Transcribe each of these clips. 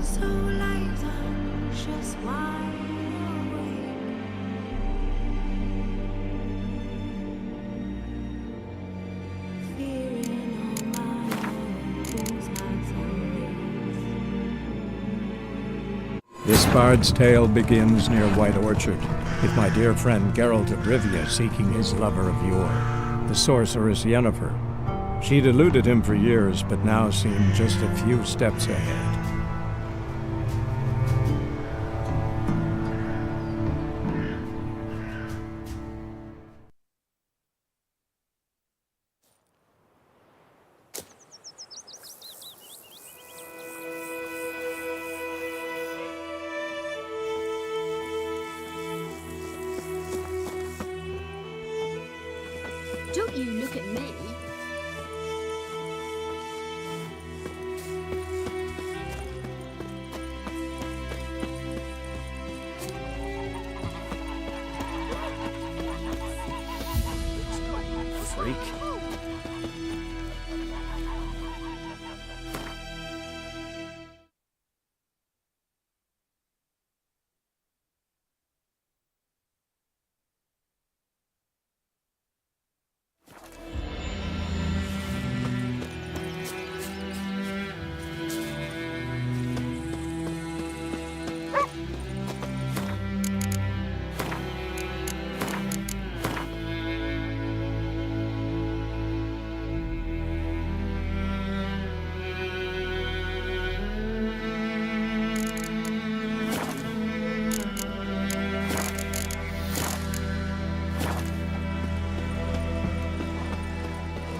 so light, I'm just wide awake. Fearing all my own nights and days. This bard's tale begins near White Orchard, with my dear friend Geralt of Rivia seeking his lover of yore, the sorceress Yennefer. She'd eluded him for years, but now seemed just a few steps ahead. Don't you look at me. Freak.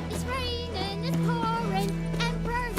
It's raining, it's pouring, and burning.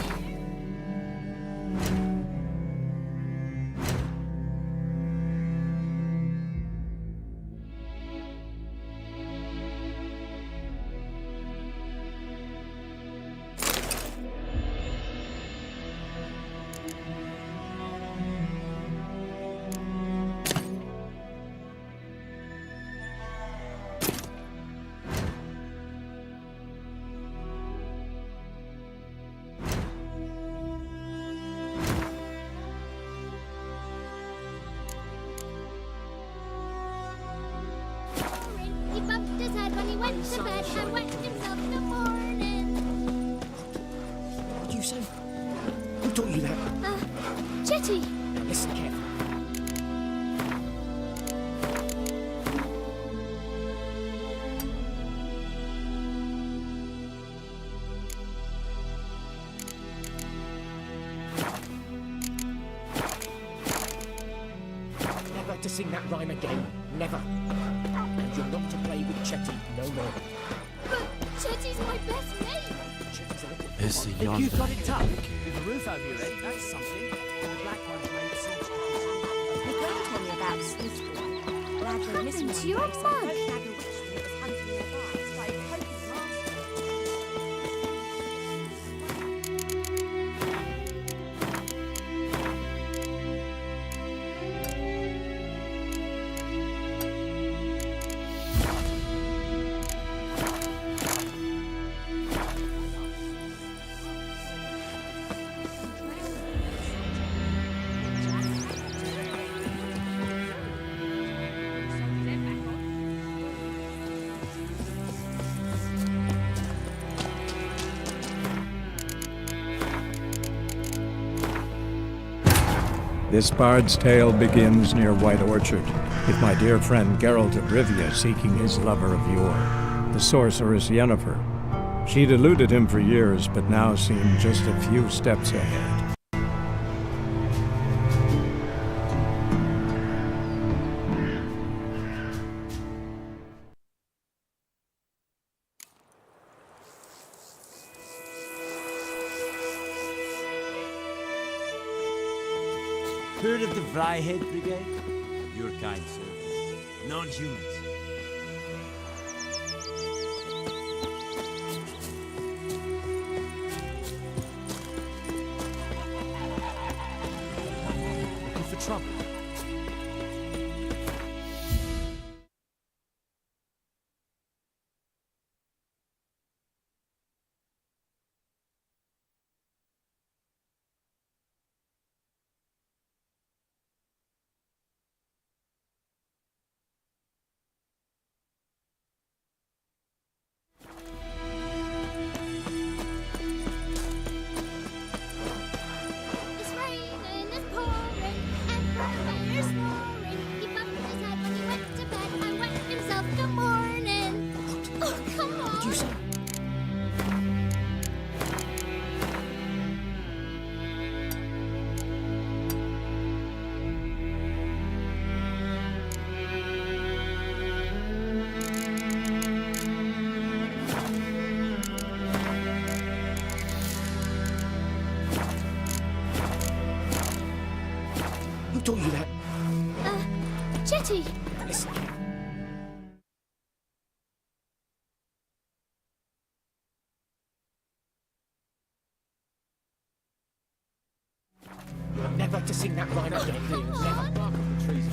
He bumped his head when he went to bed and wet himself in the morning. What did you say? Who taught you that? Chetty. Now listen carefully. Never to sing that rhyme again. Never. And you're not to play with Chetty no more. But Chetty's my best mate. Chetty's a little... It's the If young you've got it tough, With a roof over your head, that's something. The black one's made of silk. The girl told me about Slithboy. Glad we're missing Happened to one your place, and mug? don't nag a witch that was hunting nearby. It's like poking last. This bard's tale begins near White Orchard, with my dear friend Geralt of Rivia seeking his lover of yore, the sorceress Yennefer. She'd eluded him for years, but now seemed just a few steps ahead. Heard of the Vryhead Brigade? Your kind, sir. Non-humans. Looking for trouble? Who taught you that? Chetty! Listen. You're never to sing that rhyme again. Never. Bark up the trees.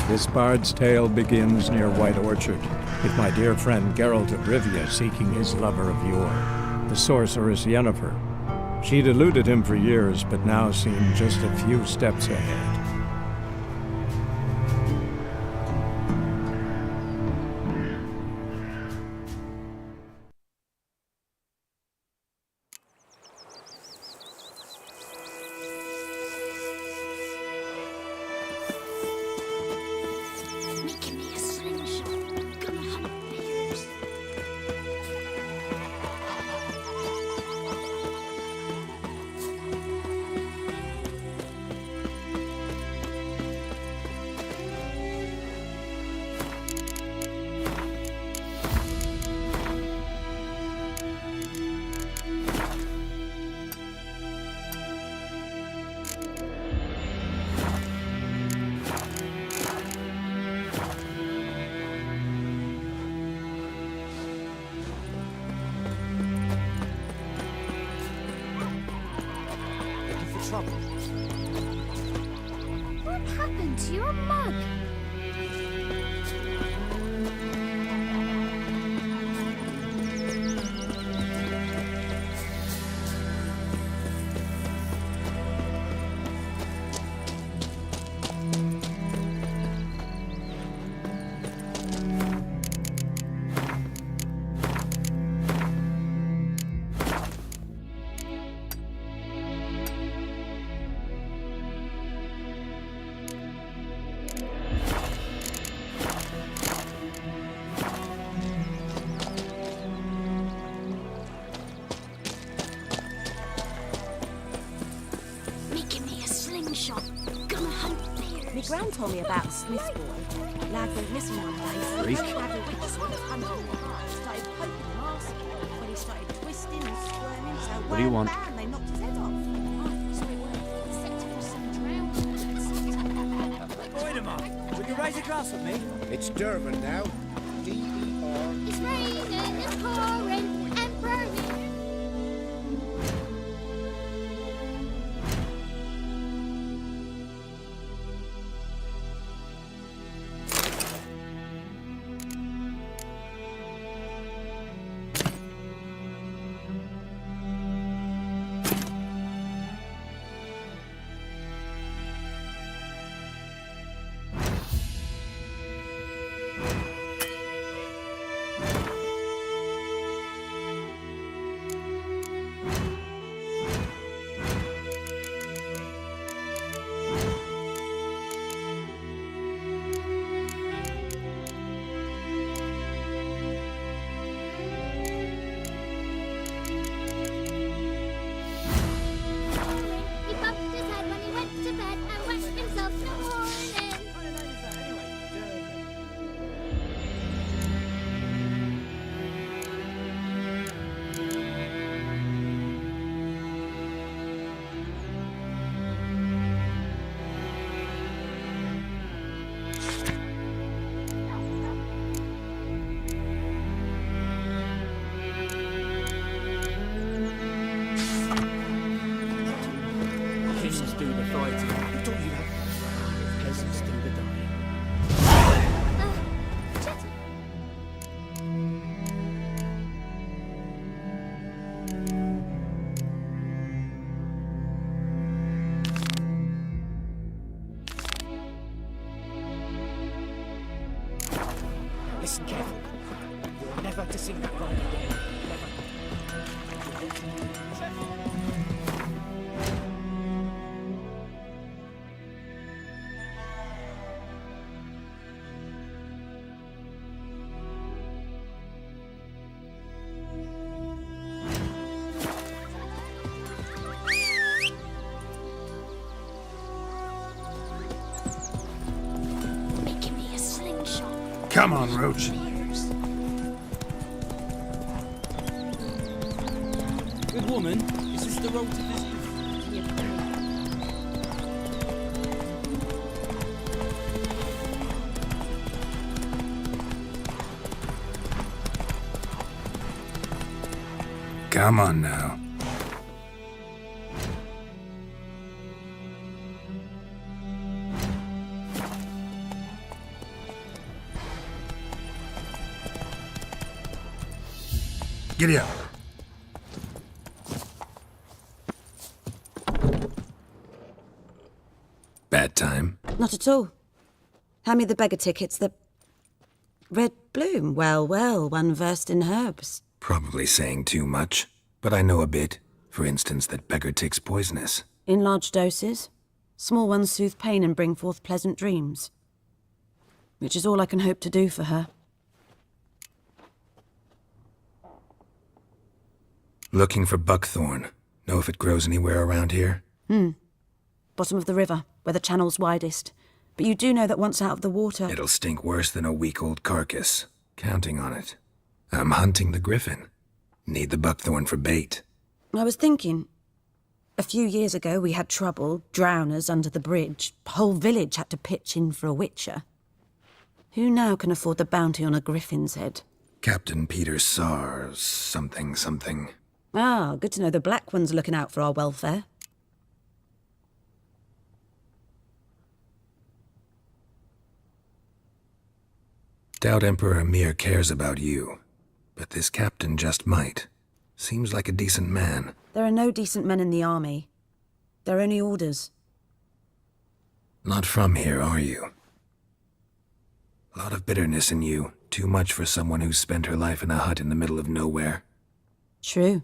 This bard's tale begins near White Orchard, with my dear friend Geralt of Rivia seeking his lover of yore, the sorceress Yennefer. She'd eluded him for years, but now seemed just a few steps ahead. Making me a slingshot. Gonna hunt bears. Looking for trouble? What happened to your mug? Making me a slingshot. Gonna hunt bears. My gran told me about a Smith's boy. Lad went missing one day. Freak. Lad went sort of hunting in the park, started poking the mask. When he started twisting and squirming, so What do you want? bam, they knocked his head off. So it worked. Set him some drowned. Wait a minute. Would you raise a glass with me? It's Durban now. D-E-R. It's raining, it's pouring, and burning. Never to sing that rhyme again. Never. Making me a slingshot. Come on, Roach. Good woman, is this the road to visit? Come on now. Giddy up. Bad time. Not at all. Hand me the beggar tickets, the red bloom. Well, well, one versed in herbs. Probably saying too much, but I know a bit. For instance, that beggar tick's poisonous. In large doses. Small ones soothe pain and bring forth pleasant dreams. Which is all I can hope to do for her. Looking for buckthorn. Know if it grows anywhere around here? Bottom of the river, where the channel's widest. But you do know that once out of the water... It'll stink worse than a week-old carcass. Counting on it. I'm hunting the griffin. Need the buckthorn for bait. I was thinking... A few years ago we had trouble, drowners under the bridge. Whole village had to pitch in for a witcher. Who now can afford the bounty on a griffin's head? Captain Peter Sars, something. Ah, good to know the Black One's looking out for our welfare. Doubt Emperor Emir cares about you. But this captain just might. Seems like a decent man. There are no decent men in the army. They're only orders. Not from here, are you? A lot of bitterness in you. Too much for someone who's spent her life in a hut in the middle of nowhere. True.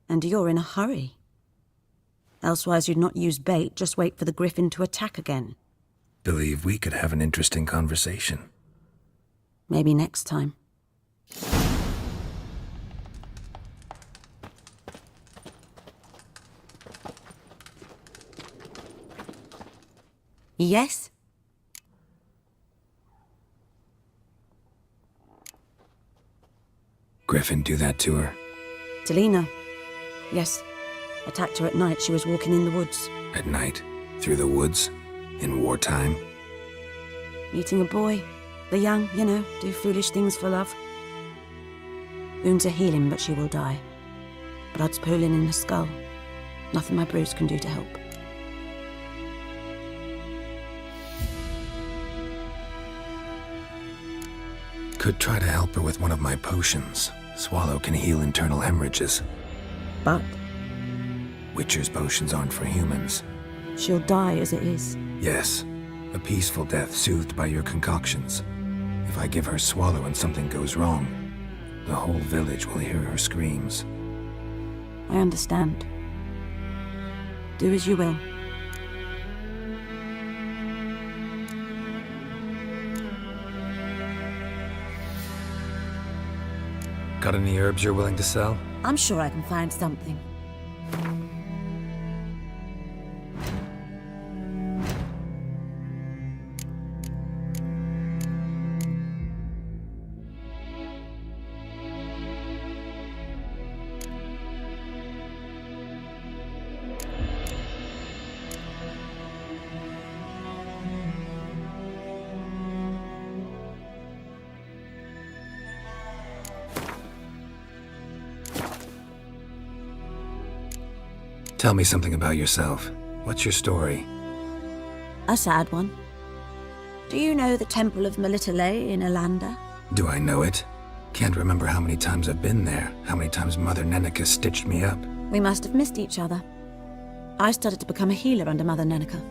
And you're in a hurry. Elsewise you'd not use bait, just wait for the griffin to attack again. Believe we could have an interesting conversation. Maybe next time. Yes? Griffin do that to her? Delina. Yes. Attacked her at night. She was walking in the woods. At night? Through the woods? In wartime? Meeting a boy. The young, you know, do foolish things for love. Wounds are healing, but she will die. Blood's pooling in her skull. Nothing my bruise can do to help. Could try to help her with one of my potions. Swallow can heal internal hemorrhages. But Witcher's potions aren't for humans. she'll die as it is. Yes, a peaceful death soothed by your concoctions. If I give her Swallow and something goes wrong, the whole village will hear her screams. I understand. Do as you will. Got any herbs you're willing to sell? I'm sure I can find something. Tell me something about yourself. What's your story? A sad one. Do you know the Temple of Melitele in Alanda? Do I know it? Can't remember how many times I've been there, how many times Mother Neneka stitched me up. We must have missed each other. I started to become a healer under Mother Neneka.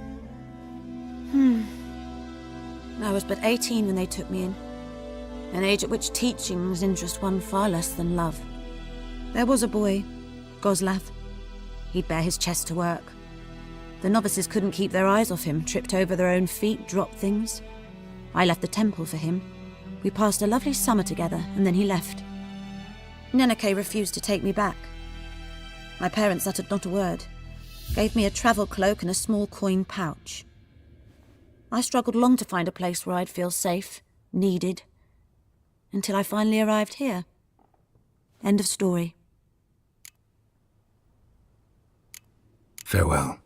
I was but 18 when they took me in. An age at which teachings interest one far less than love. There was a boy, Goslav. He'd bare his chest to work. The novices couldn't keep their eyes off him, tripped over their own feet, dropped things. I left the temple for him. We passed a lovely summer together, and then he left. Neneke refused to take me back. My parents uttered not a word, gave me a travel cloak and a small coin pouch. I struggled long to find a place where I'd feel safe, needed, until I finally arrived here. End of story. Farewell.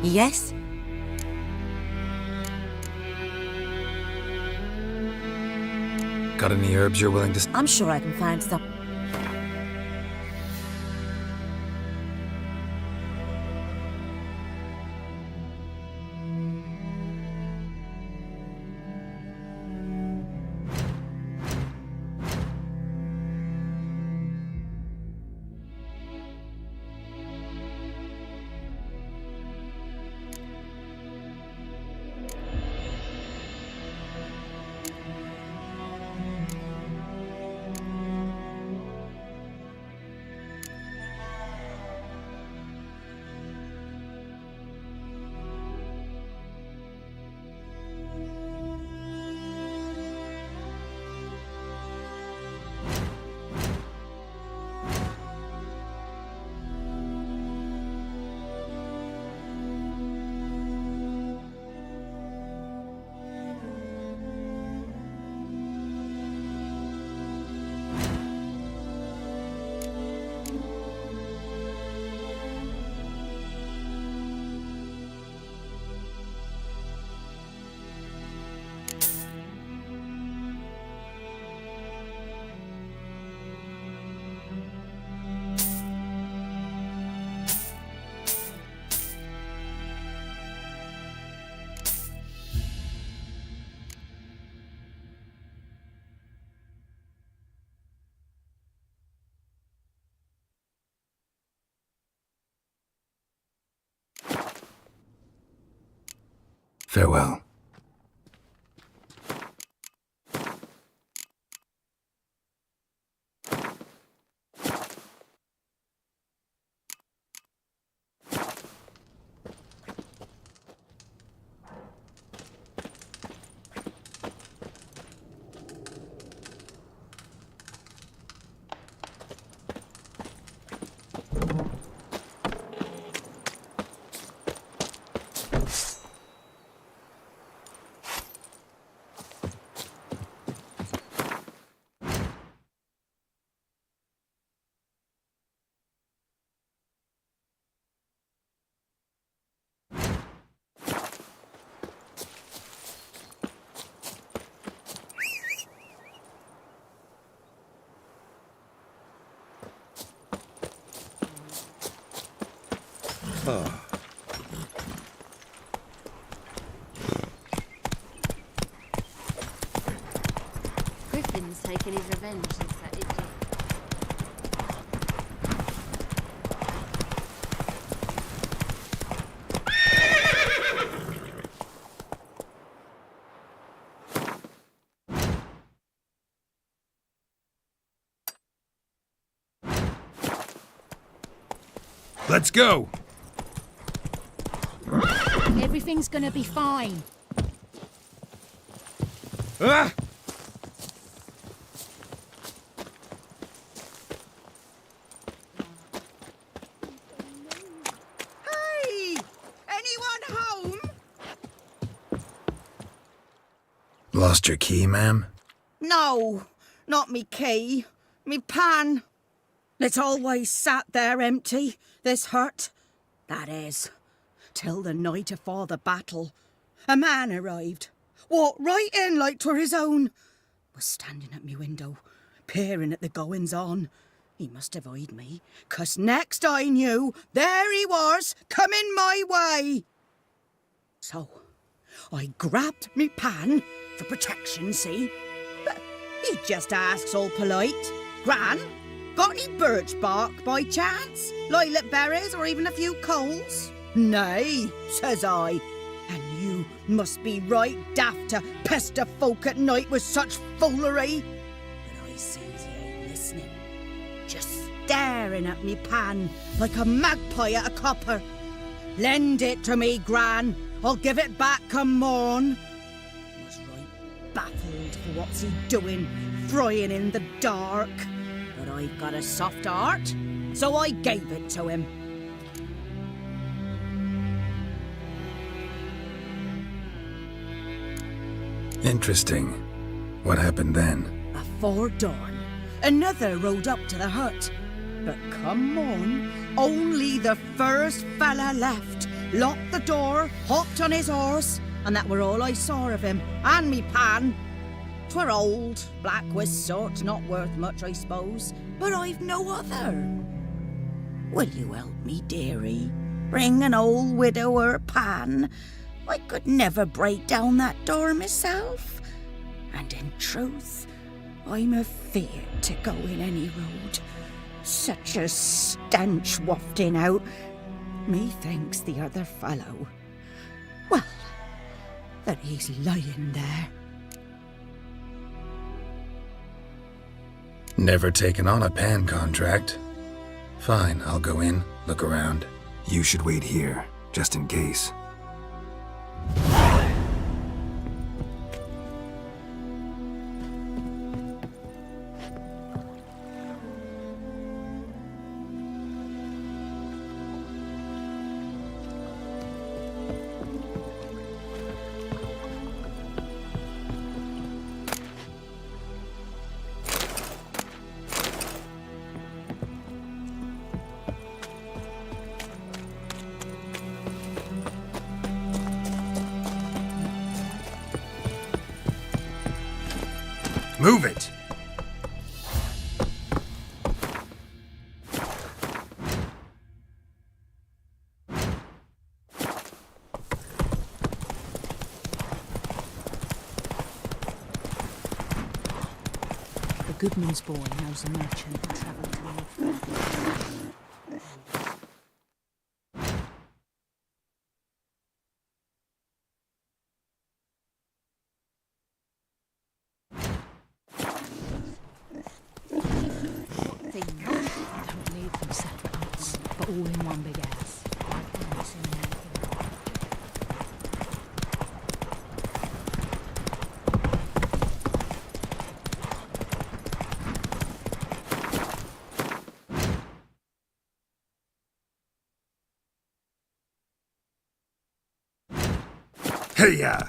Yes? Got any herbs you're willing to... I'm sure I can find some. Farewell. Griffin's taken his revenge since that idiot. Let's go! Everything's gonna be fine. Ah! Hey! Anyone home? Lost your key, ma'am? No, not me key. Me pan. It's always sat there empty, this hut. That is, till the night afore the battle. A man arrived, walked right in like 'twere his own. Was standing at me window, peering at the goings on. He must have eyed me, 'cause next I knew, there he was, coming my way. So, I grabbed me pan, for protection, see? But he just asks all polite, Gran, got any birch bark by chance? Lilac berries or even a few coals? Nay, says I. And you must be right daft to pester folk at night with such foolery. But I sees he ain't listening. Just staring at me pan like a magpie at a copper. Lend it to me, Gran. I'll give it back come morn. Was right baffled for what's he doing, frying in the dark. But I've got a soft heart, so I gave it to him. Interesting. What happened then? Afore dawn, another rode up to the hut. But come morn, only the first fella left. Locked the door, hopped on his horse, and that were all I saw of him, and me pan. 'Twere old, black with sort, not worth much, I suppose, but I've no other. Will you help me, dearie? Bring an old widower pan. I could never break down that door myself. And in truth, I'm afeard to go in any road. Such a stench wafting out. Methinks the other fellow, well, that he's lying there. Never taken on a pan contract. Fine, I'll go in, look around. You should wait here, just in case. Move it! The goodman's boy knows a merchant and travelled to him. Don't leave them separate huts, but all in one big house. I can't see anything. Hey-ya!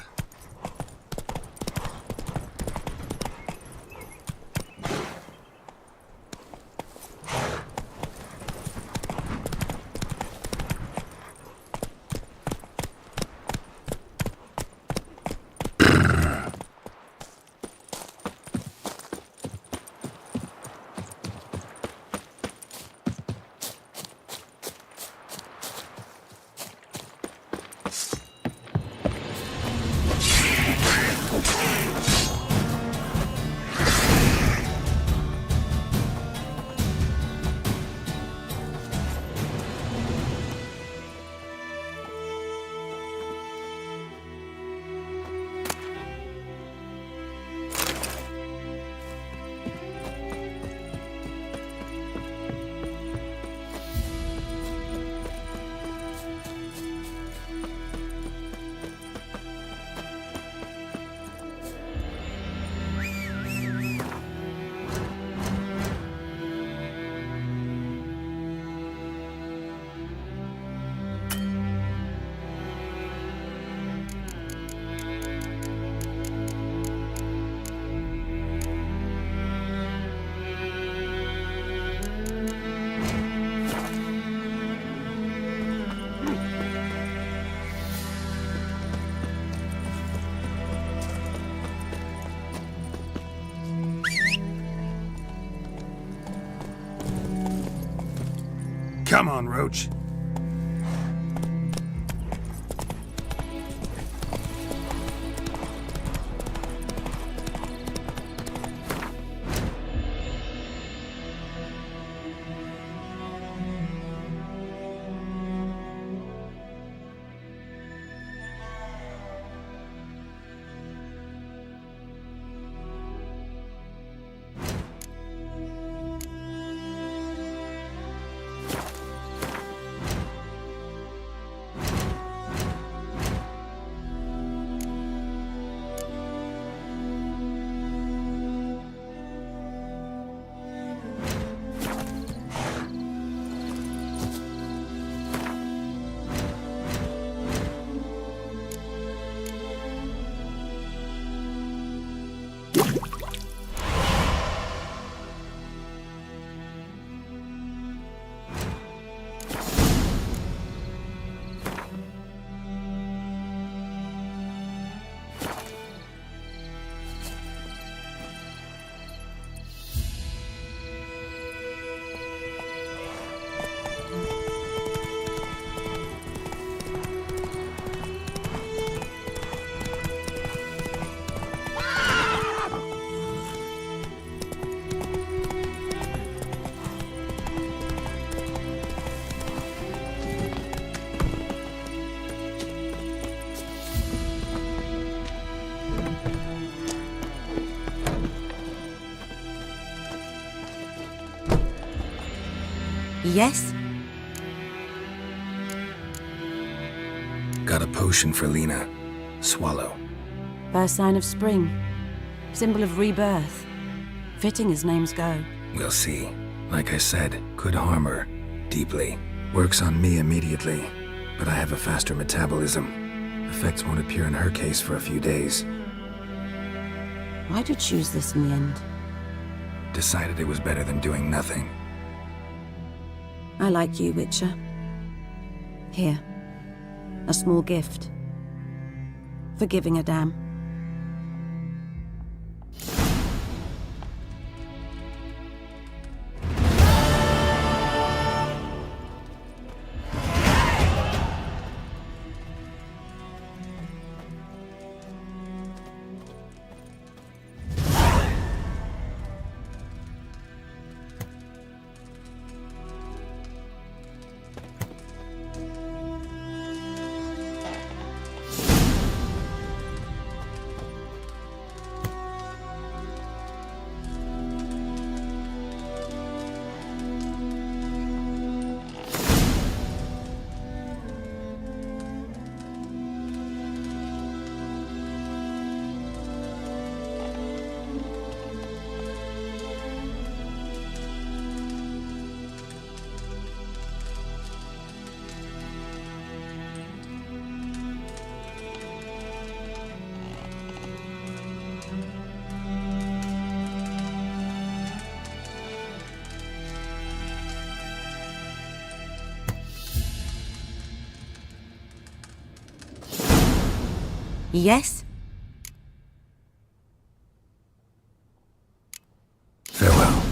Come on, Roach. Yes? Got a potion for Lena. Swallow. First sign of spring. Symbol of rebirth. Fitting as names go. We'll see. Like I said, could harm her. Deeply. Works on me immediately. But I have a faster metabolism. Effects won't appear in her case for a few days. Why'd you choose this in the end? Decided it was better than doing nothing. I like you, Witcher. Here. A small gift. For giving a damn. Yes? Farewell.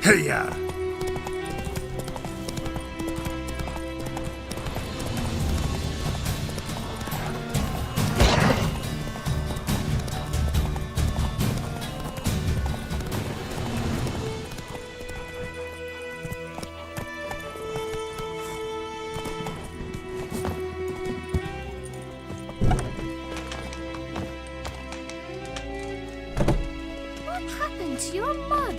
Hey-ya! What happened to your mug?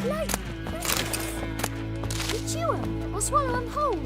Like you chew 'em or swallow 'em whole.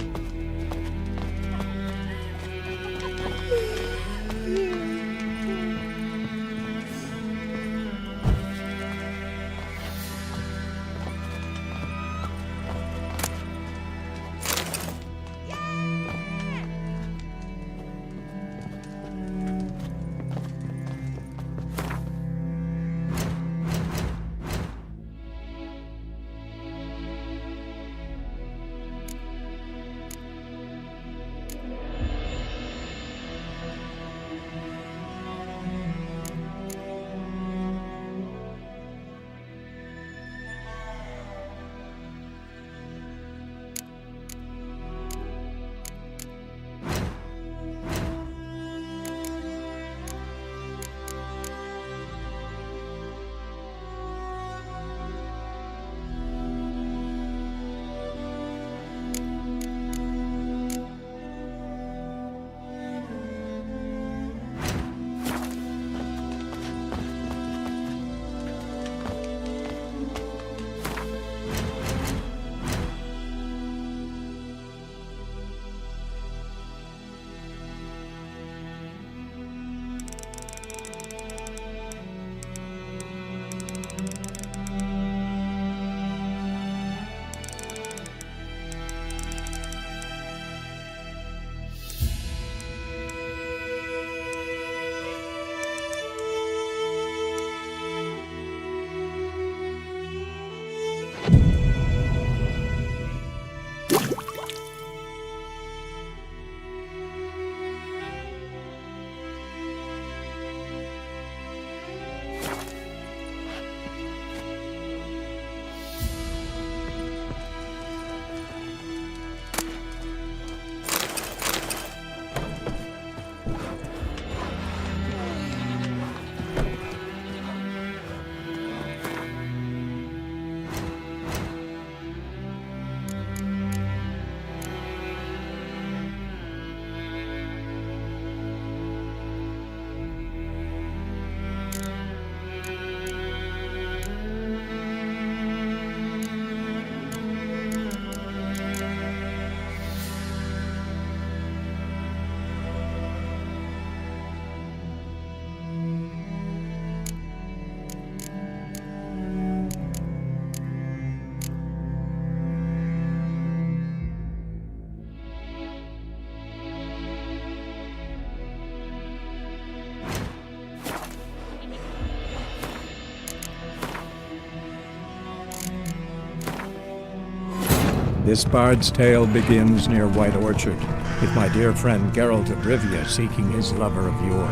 This bard's tale begins near White Orchard, with my dear friend Geralt of Rivia seeking his lover of yore,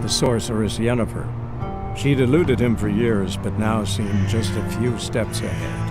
the sorceress Yennefer. She'd eluded him for years, but now seemed just a few steps ahead.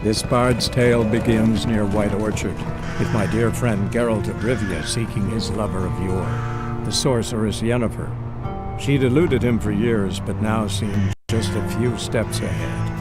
This bard's tale begins near White Orchard, with my dear friend Geralt of Rivia seeking his lover of yore, the sorceress Yennefer. She'd eluded him for years, but now seemed just a few steps ahead.